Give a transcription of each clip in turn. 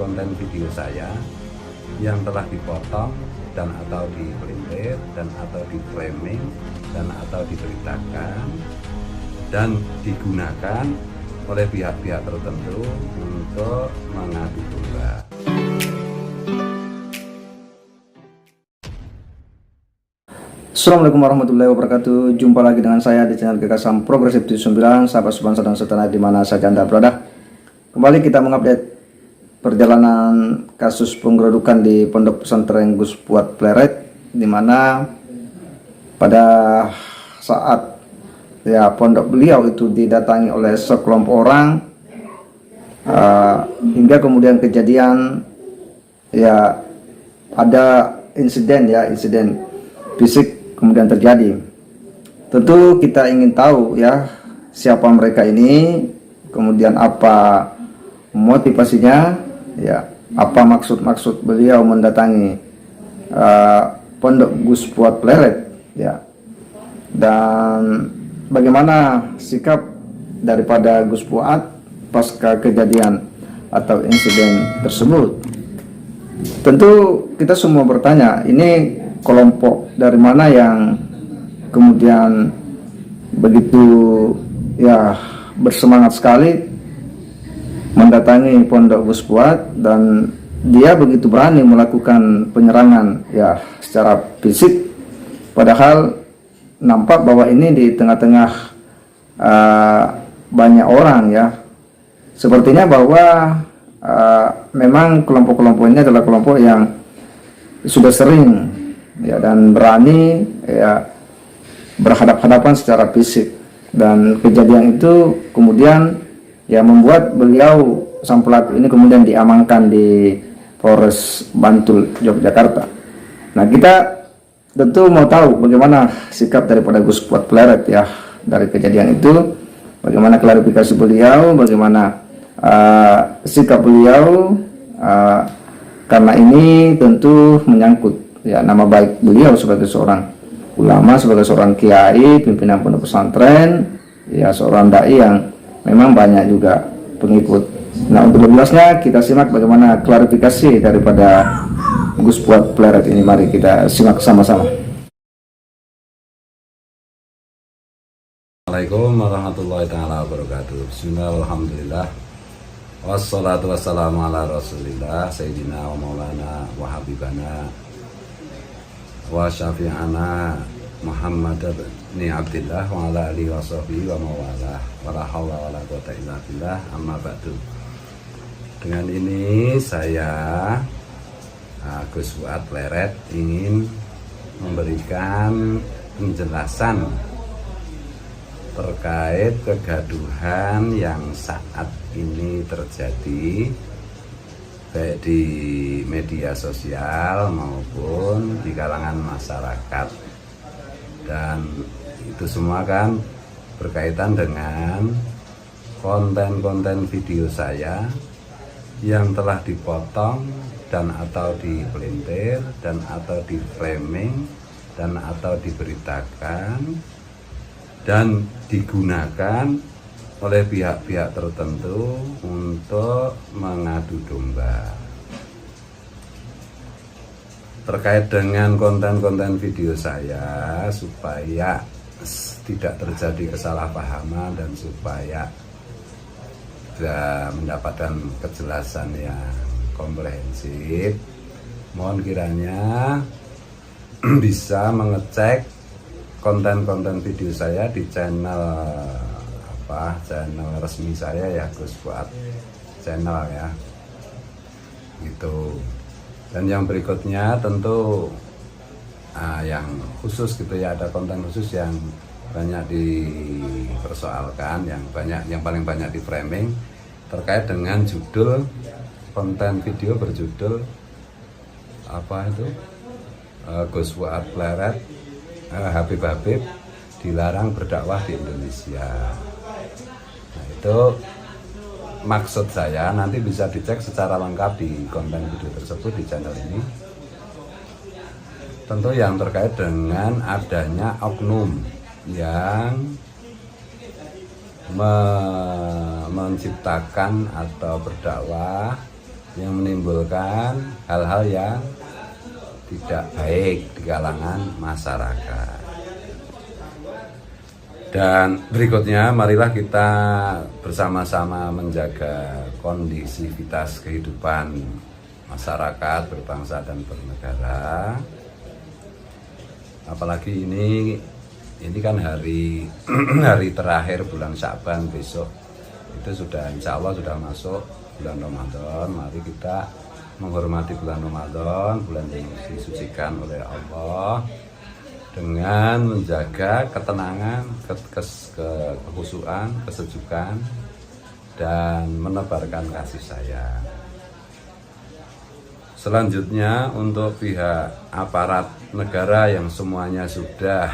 konten-konten video saya yang telah dipotong dan atau dipelintir dan atau di framing dan atau diberitakan dan digunakan oleh pihak-pihak tertentu untuk mengadu domba. Assalamualaikum warahmatullahi wabarakatuh. Jumpa lagi dengan saya di channel Gagasan Progresif 79, sahabat sebangsa dan setanah di mana saja Anda berada. Kembali kita mengupdate perjalanan kasus penggeredukan di Pondok Pesantren Gus Fuad Pleret, di mana pada saat pondok beliau itu didatangi oleh sekelompok orang, hingga kemudian kejadian ada insiden fisik kemudian terjadi. Tentu kita ingin tahu siapa mereka ini, kemudian apa motivasinya, apa maksud beliau mendatangi Pondok Gus Fuad Pleret, dan bagaimana sikap daripada Gus Fuad pasca kejadian atau insiden tersebut. Tentu kita semua bertanya, ini kelompok dari mana yang kemudian begitu bersemangat sekali mendatangi Pondok Gus Fuad, dan dia begitu berani melakukan penyerangan secara fisik, padahal nampak bahwa ini di tengah-tengah banyak orang sepertinya bahwa memang kelompok-kelompok ini adalah kelompok yang sudah sering dan berani berhadap-hadapan secara fisik, dan kejadian itu kemudian membuat beliau sang pelaku ini kemudian diamankan di Polres Bantul, Yogyakarta. Nah, kita tentu mau tahu bagaimana sikap daripada Gus Fuad Pleret dari kejadian itu, bagaimana klarifikasi beliau, bagaimana sikap beliau, karena ini tentu menyangkut nama baik beliau sebagai seorang ulama, sebagai seorang kiai, pimpinan pondok pesantren, seorang dai yang memang banyak juga pengikut. Nah, untuk jelasnya kita simak bagaimana klarifikasi daripada Gus Fuad Pleret ini. Mari kita simak sama-sama. Assalamualaikum warahmatullahi taala wabarakatuh. Bismillah, alhamdulillah, wassalatu wassalamu ala rasulillah sayyidina wa maulana wa habibana wa syafi'ana Muhammad bin Abdillah wa ala alihi wa sahbihi wa mawalah wa la hawla wa la quwwata illa billah, amma ba'du. Dengan ini saya Gus Fuad Pleret ingin memberikan penjelasan terkait kegaduhan yang saat ini terjadi baik di media sosial maupun di kalangan masyarakat, dan itu semua kan berkaitan dengan konten-konten video saya yang telah dipotong dan atau dipelintir dan atau di framing dan atau diberitakan dan digunakan oleh pihak-pihak tertentu untuk mengadu domba. Terkait dengan konten-konten video saya, supaya tidak terjadi kesalahpahaman dan supaya sudah mendapatkan kejelasan yang komprehensif, mohon kiranya bisa mengecek konten-konten video saya di channel resmi saya Gus Fuad channel gitu. Dan yang berikutnya tentu yang khusus ada konten khusus yang banyak dipersoalkan, yang paling banyak di framing terkait dengan judul konten video berjudul Gus Fuad Pleret Habib dilarang berdakwah di Indonesia. Nah, itu maksud saya, nanti bisa dicek secara lengkap di konten video tersebut di channel ini. Tentu yang terkait dengan adanya oknum yang menciptakan atau berdakwah yang menimbulkan hal-hal yang tidak baik di kalangan masyarakat. Dan berikutnya, marilah kita bersama-sama menjaga kondisivitas kehidupan masyarakat berbangsa dan bernegara. Apalagi ini kan hari hari terakhir bulan Sya'ban, besok itu sudah insya Allah sudah masuk bulan Ramadan. Mari kita menghormati bulan Ramadan, bulan yang disucikan oleh Allah, dengan menjaga ketenangan, kekhusyuan, kesejukan, dan menebarkan kasih sayang. Selanjutnya, untuk pihak aparat negara yang semuanya sudah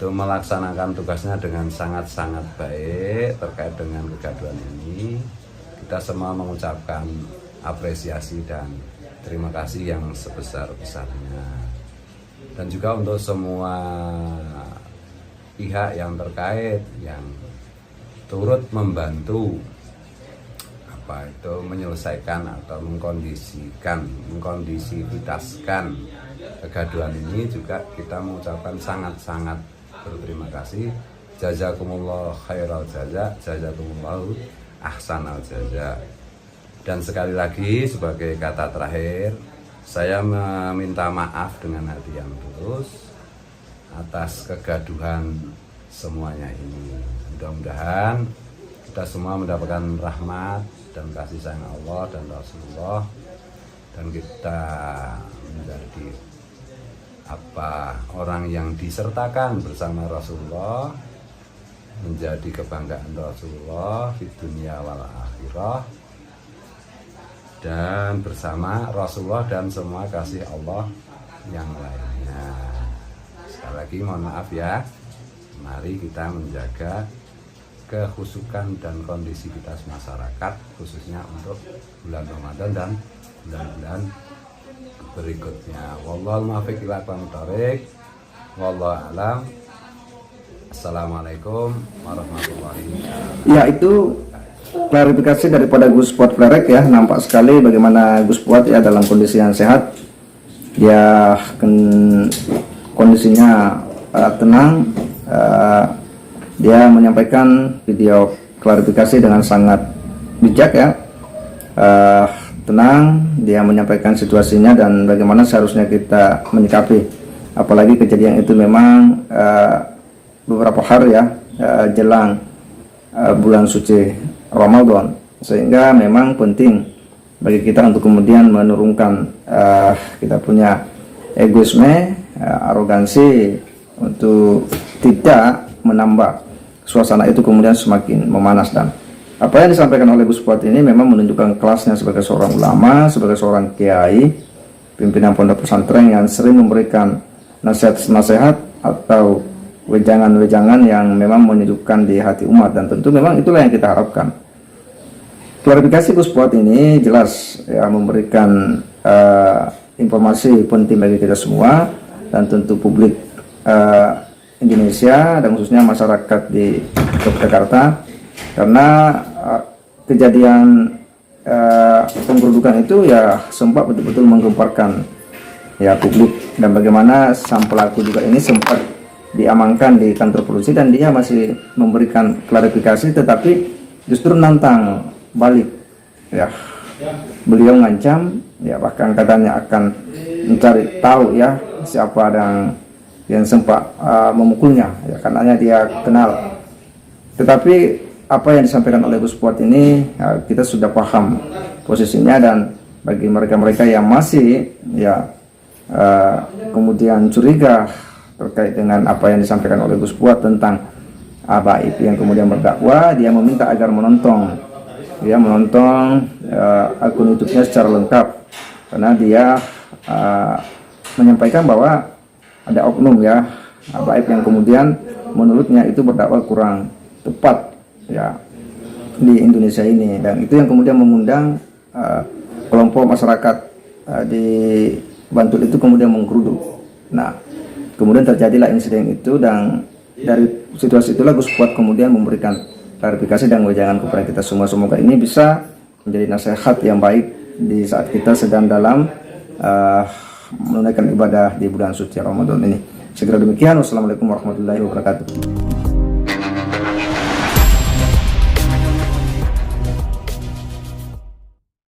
melaksanakan tugasnya dengan sangat-sangat baik terkait dengan kegaduhan ini, kita semua mengucapkan apresiasi dan terima kasih yang sebesar-besarnya. Dan juga untuk semua pihak yang terkait yang turut membantu menyelesaikan atau mengkondisivitaskan kegaduhan ini, juga kita mengucapkan sangat-sangat berterima kasih. Jazakumullah khairal jaza, jazakumullahu ahsanal jaza. Dan sekali lagi sebagai kata terakhir, saya meminta maaf dengan hati yang tulus atas kegaduhan semuanya ini. Mudah-mudahan kita semua mendapatkan rahmat dan kasih sayang Allah dan Rasulullah, dan kita menjadi orang yang disertakan bersama Rasulullah, menjadi kebanggaan Rasulullah di dunia wal akhirah, dan bersama Rasulullah dan semua kasih Allah yang lainnya. Sekali lagi mohon maaf ya. Mari kita menjaga kekhusyukan dan kondisivitas masyarakat, khususnya untuk bulan Ramadan dan bulan-bulan berikutnya. Wallahul muwaffiq ila aqwamit thoriq. Wallahu a'lam. Assalamualaikum warahmatullahi wabarakatuh. Ya, itu klarifikasi daripada Gus Puat Plerek ya. Nampak sekali bagaimana Gus Puat ya dalam kondisi yang sehat. Dia kondisinya tenang. Dia menyampaikan video klarifikasi dengan sangat bijak ya. Tenang, dia menyampaikan situasinya dan bagaimana seharusnya kita menyikapi. Apalagi kejadian itu memang beberapa hari ya jelang bulan suci Ramadan, sehingga memang penting bagi kita untuk kemudian menurunkan kita punya egoisme, arogansi, untuk tidak menambah suasana itu kemudian semakin memanas. Dan apa yang disampaikan oleh Gus Puat ini memang menunjukkan kelasnya sebagai seorang ulama, sebagai seorang kiai, pimpinan pondok pesantren yang sering memberikan nasihat-nasihat atau wejangan-wejangan yang memang menyejukkan di hati umat, dan tentu memang itulah yang kita harapkan. Klarifikasi Gus Puat ini jelas ya, memberikan informasi penting bagi kita semua dan tentu publik Indonesia dan khususnya masyarakat di Yogyakarta, karena kejadian penggerudukan itu ya sempat betul-betul menggemparkan ya publik, dan bagaimana sang pelaku juga ini sempat diamankan di kantor polisi dan dia masih memberikan klarifikasi, tetapi justru nantang balik ya. Beliau ngancam ya, bahkan katanya akan mencari tahu ya siapa yang sempat memukulnya ya, karenanya dia kenal. Tetapi apa yang disampaikan oleh Gus Puat ini ya, kita sudah paham posisinya, dan bagi mereka-mereka yang masih ya kemudian curiga terkait dengan apa yang disampaikan oleh Gus Puat tentang Abaib yang kemudian berdakwah, dia meminta agar menonton akun YouTube-nya secara lengkap, karena dia menyampaikan bahwa ada oknum ya Abaib yang kemudian menurutnya itu berdakwah kurang tepat ya di Indonesia ini, dan itu yang kemudian mengundang kelompok masyarakat di Bantul itu kemudian menggeruduk. Nah, kemudian terjadilah insiden itu, dan dari situasi itulah Gus Puat kemudian memberikan klarifikasi dan wejangan kepada kita semua. Semoga ini bisa menjadi nasihat yang baik di saat kita sedang dalam menunaikan ibadah di bulan suci Ramadan ini. Segera demikian. Wassalamualaikum warahmatullahi wabarakatuh.